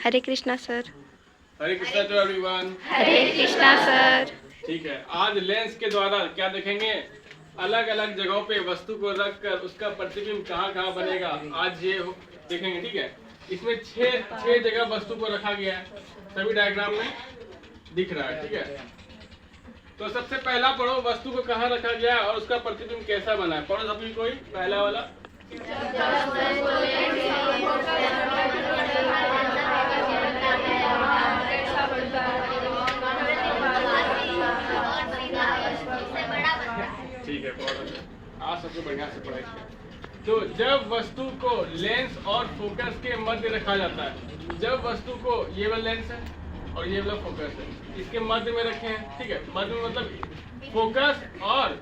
Hare Krishna sir. Hare Krishna to everyone. Hare Krishna sir. ठीक है, आज लेंस के द्वारा क्या देखेंगे, अलग अलग जगहों पे वस्तु को रख कर उसका प्रतिबिंब कहाँ कहाँ बनेगा, आज ये देखेंगे। ठीक है, इसमें छह जगह वस्तु को रखा गया है, सभी डायग्राम में दिख रहा है। ठीक है, तो सबसे पहला पढ़ो वस्तु को कहाँ रखा गया और उसका प्रतिबिंब कैसा बना है। पढ़ो सभी कोई, पहला वाला। ठीक है, आज सबसे बढ़िया से पढ़ाई किया। तो जब वस्तु को लेंस और फोकस के मध्य रखा जाता है, जब वस्तु को, ये वाला लेंस है और ये वाला फोकस है, इसके मध्य में रखे हैं। ठीक है, मध्य में मतलब फोकस और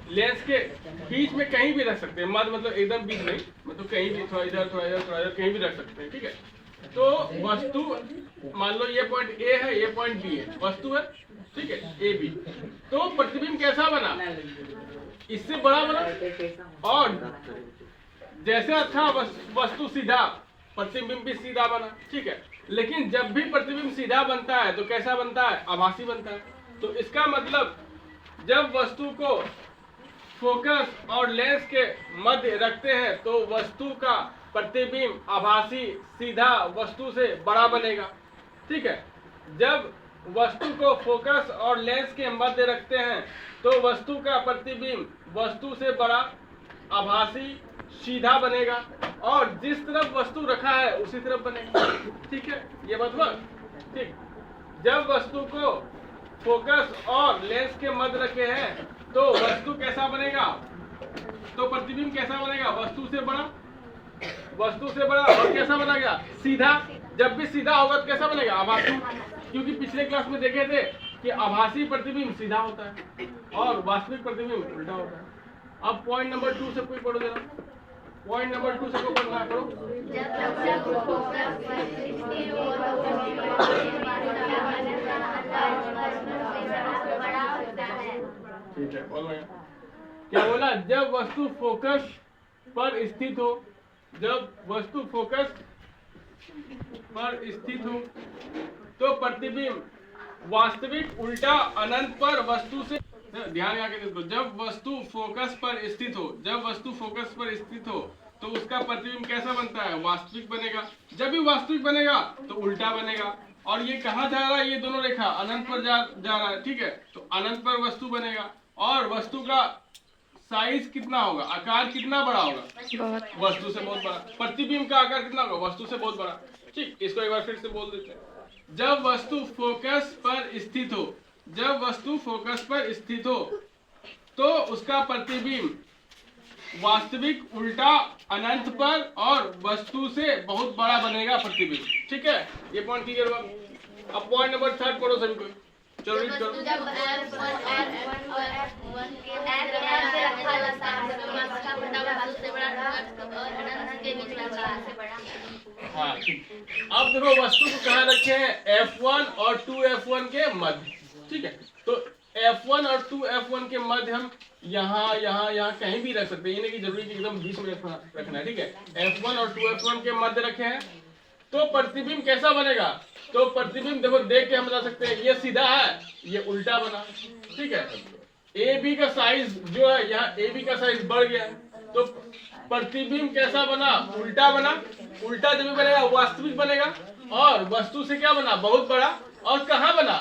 लेंस के बीच में कहीं भी रख सकते हैं। मध्य मतलब एकदम बीच नहीं, मतलब कहीं भी, थोड़ा इधर थोड़ा इधर थोड़ा इधर, कहीं भी रख सकते हैं। ठीक है, तो वस्तु मान लो ये पॉइंट ए है, ये पॉइंट बी है, वस्तु है। ठीक है, ए बी। तो प्रतिबिंब कैसा बना, इससे बड़ा बना, और जैसे था वस्तु सीधा, प्रतिबिंब भी सीधा बना। ठीक है, लेकिन जब भी प्रतिबिंब सीधा बनता है तो कैसा बनता है, आभासी बनता है। तो इसका मतलब जब वस्तु को फोकस और लेंस के मध्य रखते हैं तो वस्तु का प्रतिबिंब आभासी सीधा वस्तु से बड़ा बनेगा। ठीक है, जब वस्तु को फोकस और लेंस के मध्य रखते हैं तो वस्तु का प्रतिबिंब वस्तु से बड़ा, आभासी, सीधा बनेगा, और जिस तरफ वस्तु रखा है उसी तरफ बनेगा। ठीक है, ये मतलब ठीक, जब वस्तु को फोकस और लेंस के मध्य रखे हैं तो वस्तु कैसा बनेगा, तो प्रतिबिंब कैसा बनेगा, वस्तु से बड़ा, वस्तु से बड़ा, और कैसा बनेगा, सीधा। जब भी सीधा होगा तो कैसा बनेगा, आभासी, क्योंकि पिछले क्लास में देखे थे कि आभासी प्रतिबिंब सीधा होता है और वास्तविक प्रतिबिंब उल्टा होता है। अब पॉइंट नंबर 2 से कोई पढ़ो जरा, पॉइंट नंबर 2 से कोई पढ़ना करो। ठीक है, बोल रहे हैं क्या बोला, जब वस्तु फोकस पर स्थित हो, जब वस्तु फोकस पर स्थित हो तो प्रतिबिंब वास्तविक उल्टा अनंत पर वस्तु से, ध्यान आके देखो, जब वस्तु फोकस पर स्थित हो, जब वस्तु फोकस पर स्थित हो तो उसका प्रतिबिंब कैसा बनता है, वास्तविक बनेगा। जब भी वास्तविक बनेगा तो उल्टा बनेगा, और ये कहाँ जा रहा है, ये दोनों रेखा अनंत पर जा रहा है। ठीक है, तो अनंत पर वस्तु बनेगा, और वस्तु का साइज कितना होगा, आकार कितना बड़ा होगा, वस्तु से बहुत बड़ा। प्रतिबिंब का आकार कितना होगा, वस्तु से बहुत बड़ा। ठीक, इसको एक बार फिर से बोल देते हैं, जब वस्तु फोकस पर स्थित हो, जब वस्तु फोकस पर स्थित हो तो उसका प्रतिबिंब वास्तविक उल्टा अनंत पर और वस्तु से बहुत बड़ा बनेगा प्रतिबिंब। ठीक है, ये पॉइंट क्लियर हुआ। अब पॉइंट नंबर 3 पढ़ो सभी को, चलो रीड करो। हाँ, अब देखो वस्तु को कहाँ रखे हैं, F1 और 2F1 के मध्य। ठीक है, तो F1 और 2F1 के मध्य हम यहाँ यहाँ यहाँ कहीं भी रख सकते हैं, ये नहीं कि जरूरी कि एकदम बीच में रखना है। ठीक है, F1 और 2F1 के मध्य रखे हैं तो प्रतिबिंब कैसा बनेगा, तो प्रतिबिंब देखो देख के हम बता सकते हैं, ये सीधा है, ये उल्टा बना। ठीक है, ए बी का साइज जो है, यहाँ ए बी का साइज बढ़ गया है, तो प्रतिबिंब कैसा बना, उल्टा बना। उल्टा जब भी बनेगा वास्तविक बनेगा, और वस्तु से क्या बना, बहुत बड़ा, और कहाँ बना,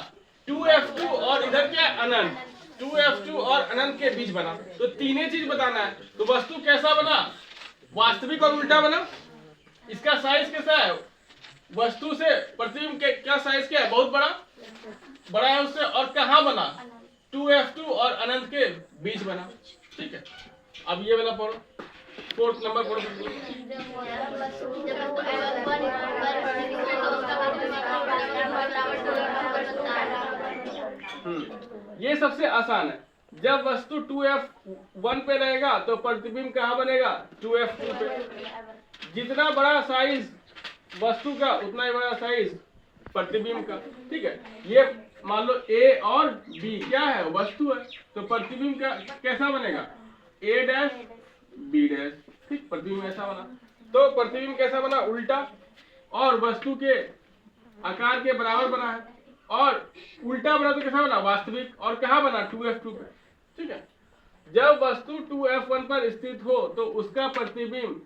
2F2 और इधर क्या, अनंत, 2F2 और अनंत के बीच बना। तो तीनों चीज बताना है, तो वस्तु कैसा बना, वास्तविक और उल्टा बना। इसका साइज कैसा है, वस्तु से प्रतिबिंब के क्या साइज क्या है, बहुत बड़ा, बड़ा है उससे, और कहाँ बना, 2F2 और अनंत के बीच बना। ठीक है, अब ये वाला पढ़ो, 4th नंबर पढ़ो। ये सबसे आसान है, जब वस्तु 2F1 पे रहेगा तो प्रतिबिंब कहाँ बनेगा, 2F2 पे। जितना बड़ा साइज वस्तु का उतना ही बड़ा साइज प्रतिबिंब का। ठीक है, ये मान लो ए और बी क्या है, वस्तु है, तो प्रतिबिंब का कैसा बनेगा, ए डैश बी डैश। ठीक, प्रतिबिंब ऐसा बना, तो प्रतिबिंब कैसा बना, उल्टा, और वस्तु के आकार के बराबर बना है, और उल्टा बना तो कैसा बना, वास्तविक, और कहाँ बना, 2f2 पे, ठीक है। जब वस्तु 2f1 पर स्थित हो तो उसका प्रतिबिंब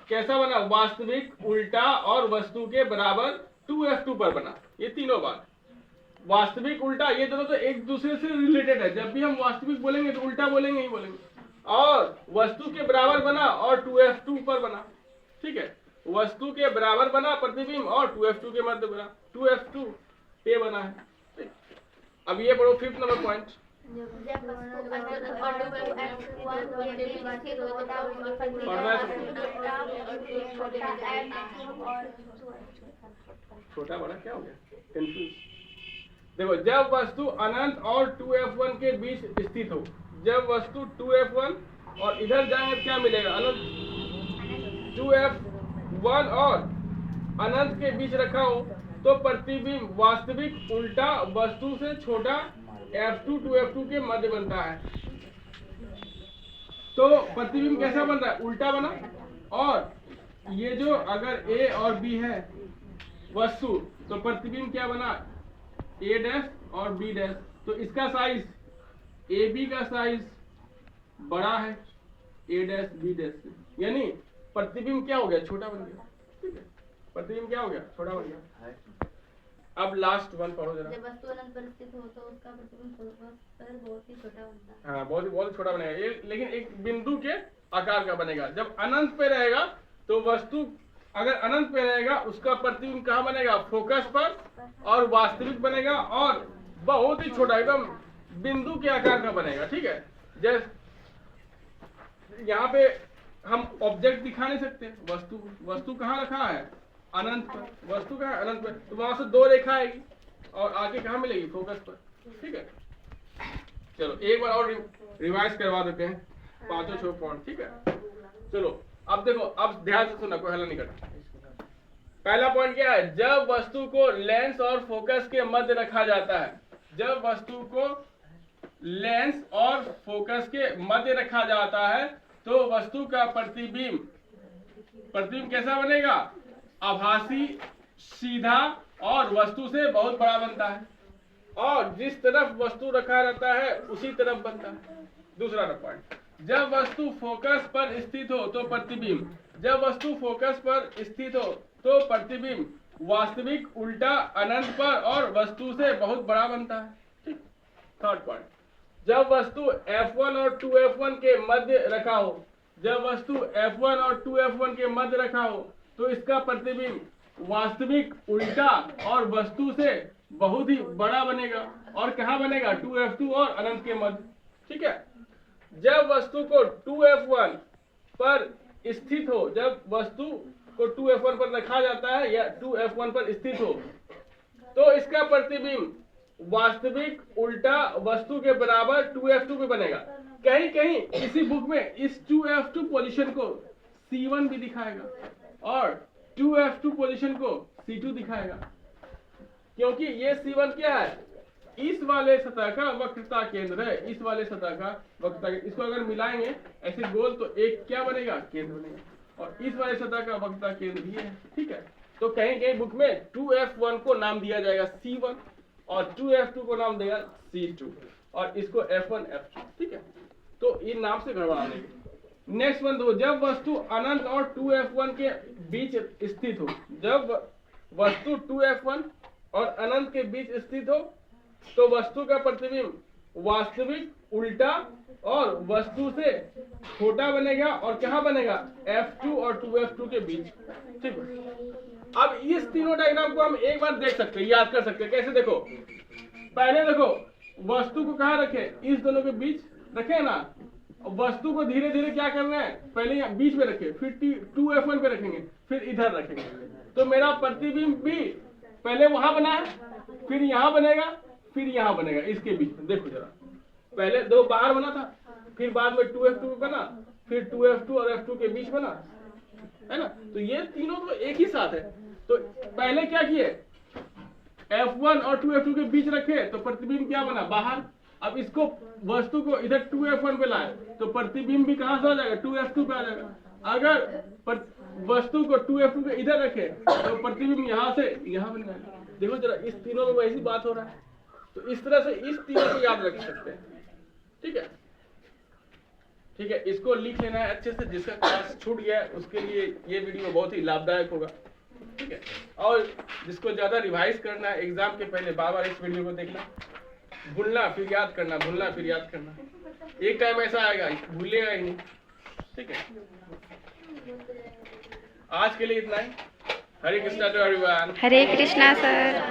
कैसा बना, वास्तविक, उल्टा और वस्तु के बराबर 2f2 पर बना। ये तीनों बात, वास्तविक, उल्टा, ये दोनों तो एक दूसरे से रिलेटेड है। जब भी हम वास्तविक बोलेंगे तो उल्टा बोलेंगे ही बोलेंगे। और वस्तु के बराबर बना और 2f2 पर बना, ठीक है। वस्तु के बराबर बना प्रतिबिंब और 2f2 के मध्य बना, 2f2 पे बना है, ठीक। अब ये पढ़ो 5th नंबर पॉइंट। छोटा बड़ा क्या हो गया, कंफ्यूज। देखो, जब वस्तु अनंत और 2f1 के बीच स्थित हो, जब वस्तु 2f1 और इधर जाएंगे क्या मिलेगा, अनंत, 2f1 और अनंत के बीच रखा हो तो प्रतिबिंब वास्तविक, उल्टा, वस्तु से छोटा f2 2f2 के मध्य बनता है। तो प्रतिबिंब कैसा बन रहा है, उल्टा बना, और ये जो अगर a और b है वस्तु, तो प्रतिबिंब क्या बना, a डैश और b डैश। तो इसका साइज, ab का साइज बड़ा है a डैश b डैश से, यानी प्रतिबिंब क्या हो गया, छोटा बन गया, ठीक है। प्रतिबिंब क्या हो गया, छोटा बन गया। अब लास्ट वन पढ़ो जरा। जब वस्तु अनंत पर स्थित हो तो उसका प्रतिबिंब बहुत ही छोटा बनता है। हाँ, बहुत छोटा बनेगा ये, लेकिन एक बिंदु के आकार का बनेगा। जब अनंत पे रहेगा तो वस्तु अगर अनंत पे रहेगा उसका प्रतिबिंब कहाँ बनेगा, फोकस पर, और वास्तविक बनेगा, और बहुत ही छोटा, एकदम बिंदु के आकार का बनेगा, ठीक है। जैसे यहाँ पे हम ऑब्जेक्ट दिखा नहीं सकते, वस्तु कहाँ रखा है, अनंत पर, वस्तु कहाँ है, अनंत पर, तो वहां से 2 रेखा आएगी और आगे कहाँ मिलेगी, फोकस पर, ठीक है। चलो एक बार और रिवाइज करवा देते हैं 5 पॉइंट, ठीक है। चलो अब देखो, अब ध्यान से सुना, कोई हल्ला नहीं करना। पहला पॉइंट क्या है, जब वस्तु को लेंस और फोकस के मध्य रखा जाता है, जब वस्तु को लेंस और फोकस के मध्य रखा जाता है तो वस्तु का प्रतिबिंब कैसा बनेगा, आभासी, सीधा और वस्तु से बहुत बड़ा बनता है, और जिस तरफ वस्तु रखा रहता है उसी तरफ बनता है। दूसरा पॉइंट, जब वस्तु फोकस पर स्थित हो तो प्रतिबिंब, जब वस्तु फोकस पर स्थित हो तो प्रतिबिंब वास्तविक, उल्टा, अनंत पर और वस्तु से बहुत बड़ा बनता है, ठीक। थर्ड पॉइंट, जब वस्तु f1 और 2f1 के मध्य रखा हो, जब वस्तु f1 और 2f1 के मध्य रखा हो तो इसका प्रतिबिंब वास्तविक, उल्टा और वस्तु से बहुत ही बड़ा बनेगा, और कहाँ बनेगा, 2f2 और अनंत के मध्य, ठीक है। जब वस्तु को 2f1 पर स्थित हो, जब वस्तु को 2f1 पर रखा जाता है या 2f1 पर स्थित हो तो इसका प्रतिबिंब वास्तविक, उल्टा, वस्तु के बराबर 2f2 पे बनेगा। कहीं कहीं इसी बुक में इस 2f2 पोजीशन को C1 भी दिखाएगा और 2f2 पोजीशन को C2 दिखाएगा, क्योंकि ये C1 क्या है, इस वाले सतह का वक्रता केंद्र है, इस वाले सतह का वक्रता केंद्र। इसको अगर मिलाएंगे ऐसे गोल तो एक क्या बनेगा, केंद्र बनेगा, और इस वाले सतह का वक्रता केंद्र भी है, ठीक है। तो कहीं कहीं बुक में 2f1 को नाम दिया जाएगा C1 और 2f2 को नाम देगा C2 और इसको f1 f2, ठीक है। तो इन नाम से गड़बड़ा देंगे। नेक्स्ट वन दो, जब वस्तु अनंत और 2f1 के बीच स्थित हो, जब वस्तु 2f1 और अनंत के बीच स्थित हो तो वस्तु का प्रतिबिंब वास्तविक, उल्टा और वस्तु से छोटा बनेगा, और कहाँ बनेगा, f2 और 2f2 के बीच, ठीक है। अब इस तीनों डायग्राम को हम एक बार देख सकते हैं, याद कर सकते हैं। कैसे, देखो पहले देखो वस्तु को कहाँ रखे, इस दोनों के बीच रखे ना, वस्तु को धीरे धीरे क्या करना है, पहले यहाँ बीच में रखे, फिर 2f1 पे रखेंगे, फिर इधर रखेंगे। तो मेरा प्रतिबिंब भी पहले वहां बना है, फिर यहाँ बनेगा, फिर यहाँ बनेगा, इसके बीच में देखो जरा, पहले 2 बाहर बना था, फिर बाद में 2f2 बना, फिर 2f2 और f2 के बीच बना, है ना। तो ये तीनों तो एक ही साथ है। तो पहले क्या किए, f1 और 2f2 के बीच रखे तो प्रतिबिंब क्या बना, बाहर। अब इसको वस्तु को इधर 2f1 पे लाए तो प्रतिबिंब भी कहां से आ जाएगा, 2f2 पे आ जाएगा। अगर वस्तु को 2F2 को इधर रखे तो प्रतिबिंब यहाँ से यहाँ बन जाएगा। देखो जरा इस तीनों में वैसी बात हो रहा है, तो इस तरह से इस तीनों को याद रख सकते हैं। ठीक है, ठीक है, इसको लिख लेना है अच्छे से। जिसका क्लास छूट गया है उसके लिए ये वीडियो बहुत ही लाभदायक होगा। ठीक है, और जिसको ज्यादा रिवाइज करना है एग्जाम के पहले बार बार इस वीडियो को देखना, भूलना फिर याद करना, भूलना फिर याद करना। एक टाइम ऐसा आएगा भूलेगा ही नहीं। ठीक है, आज के लिए इतना ही। Hare Krishna to everyone. Hare Krishna sir.